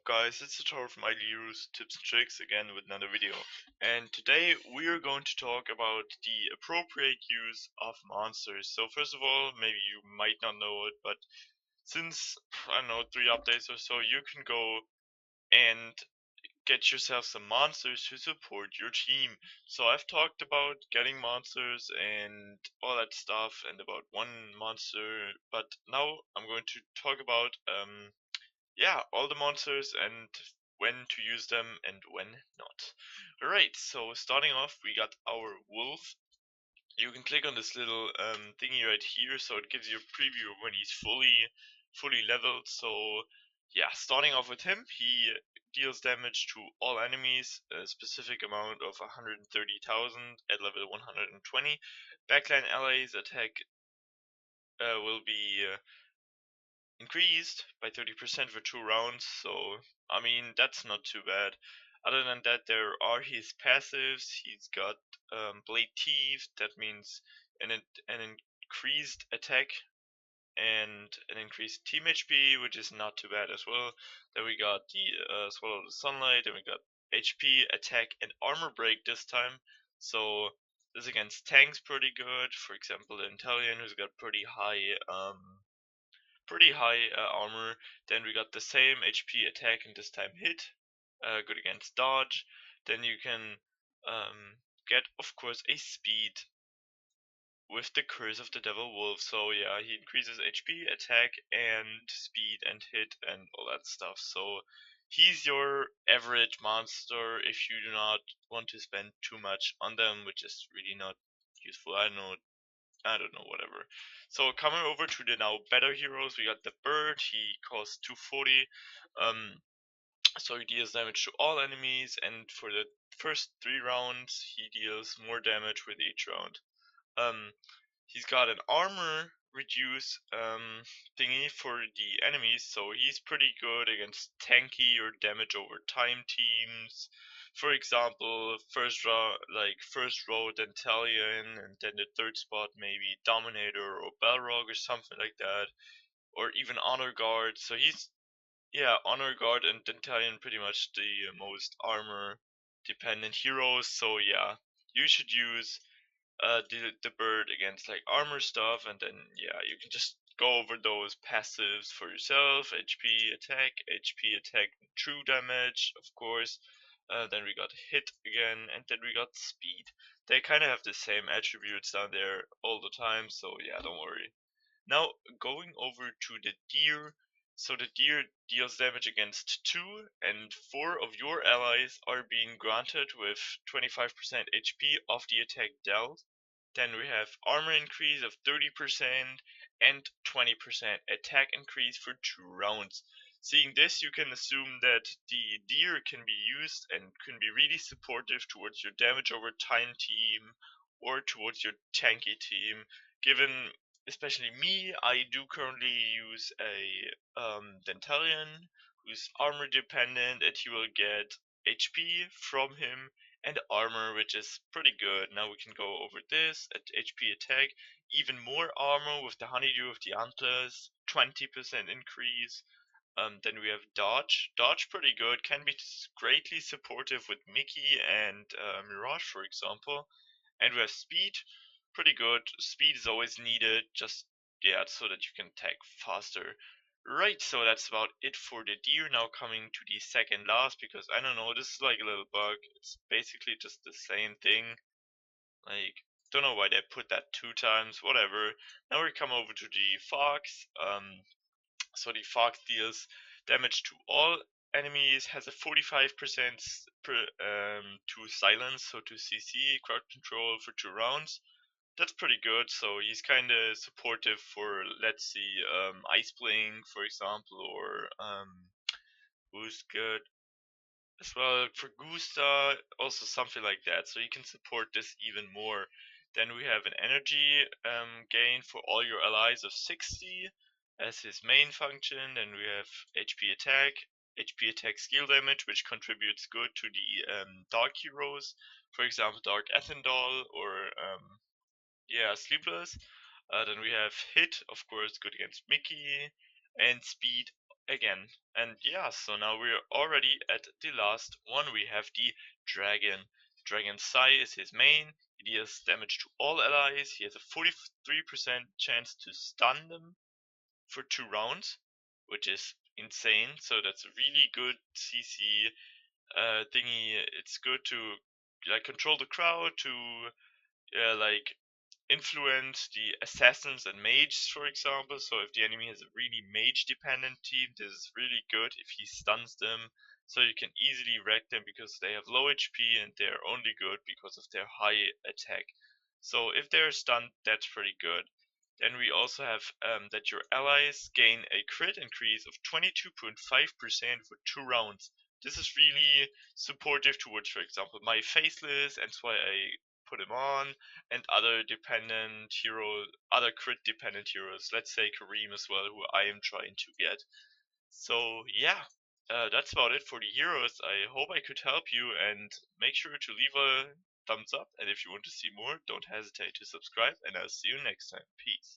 guys, it's the tutorial from Heroes Tips and Tricks again with another video. And today we are going to talk about the appropriate use of monsters. So first of all, maybe you might not know it, but since, I don't know, 3 updates or so, you can go and get yourself some monsters to support your team. So I've talked about getting monsters and all that stuff and about one monster, but now I'm going to talk about yeah, all the monsters and when to use them and when not. Alright, so starting off, we got our wolf. You can click on this little thingy right here, so it gives you a preview of when he's fully leveled. So yeah, starting off with him, he deals damage to all enemies, a specific amount of 130,000 at level 120. Backline allies attack will be increased by 30% for 2 rounds, so I mean that's not too bad. Other than that, there are his passives. He's got Blade Teeth, that means an increased attack and an increased team HP, which is not too bad as well. Then we got the Swallow the Sunlight, then we got HP, attack, and armor break this time. So this against tanks pretty good. For example, the Intellion, who's got pretty high armor. Then we got the same HP attack and this time hit, good against dodge. Then you can get, of course, a speed with the Curse of the Devil Wolf. So yeah, he increases HP, attack, and speed and hit and all that stuff. So he's your average monster if you do not want to spend too much on them, which is really not useful. I don't know, whatever. So coming over to the now better heroes, we got the bird. He costs 240. So he deals damage to all enemies, and for the first 3 rounds, he deals more damage with each round. Um, he's got an armor reduce thingy for the enemies, so he's pretty good against tanky or damage over time teams. For example, first row Dentalion, and then the third spot maybe Dominator or Balrog or something like that, or even Honor Guard. So he's, yeah, Honor Guard and Dentalion pretty much the most armor dependent heroes. So yeah, you should use the bird against like armor stuff, and then yeah, you can just go over those passives for yourself. HP attack, true damage, of course. Then we got hit again, and then we got speed. They kind of have the same attributes down there all the time, so yeah, don't worry. Now going over to the deer. So the deer deals damage against 2 and 4 of your allies are being granted with 25% HP of the attack dealt. Then we have armor increase of 30% and 20% attack increase for 2 rounds. Seeing this, you can assume that the deer can be used and can be really supportive towards your damage over time team or towards your tanky team. Given, especially me, I do currently use a Dentalion who's armor dependent, and he will get HP from him and armor, which is pretty good. Now we can go over this at HP attack, even more armor with the honeydew of the antlers, 20% increase. Then we have dodge. Dodge pretty good, can be greatly supportive with Mickey and Mirage, for example. And we have speed, pretty good. Speed is always needed, just yeah, so that you can attack faster. Right, so that's about it for the deer. Now coming to the second last, because I don't know, this is like a little bug. It's basically just the same thing. Like, don't know why they put that 2 times, whatever. Now we come over to the fox. So the fox deals damage to all enemies, has a 45% to silence, so to CC, crowd control for 2 rounds. That's pretty good. So he's kind of supportive for, let's see, Ice Blink, for example, or who's good as well for Gusta, also something like that. So you can support this even more. Then we have an energy gain for all your allies of 60 as his main function. Then we have HP attack skill damage, which contributes good to the dark heroes. For example, Dark Ethendal or yeah, Sleepless. Then we have hit, of course, good against Mickey, and speed again. And yeah, so now we're already at the last one. We have the dragon. Dragon Sai is his main. He deals damage to all allies. He has a 43% chance to stun them for 2 rounds, which is insane. So that's a really good CC thingy. It's good to like control the crowd, to like influence the assassins and mages, for example. So if the enemy has a really mage dependent team, this is really good if he stuns them. So you can easily wreck them because they have low HP and they're only good because of their high attack. So if they're stunned, that's pretty good. Then we also have that your allies gain a crit increase of 22.5% for 2 rounds. This is really supportive towards, for example, my faceless, and that's why I put him on, and other dependent hero, other crit dependent heroes. Let's say Kareem as well, who I am trying to get. So yeah, that's about it for the heroes. I hope I could help you, and make sure to leave a thumbs up. And if you want to see more, don't hesitate to subscribe. And I'll see you next time. Peace.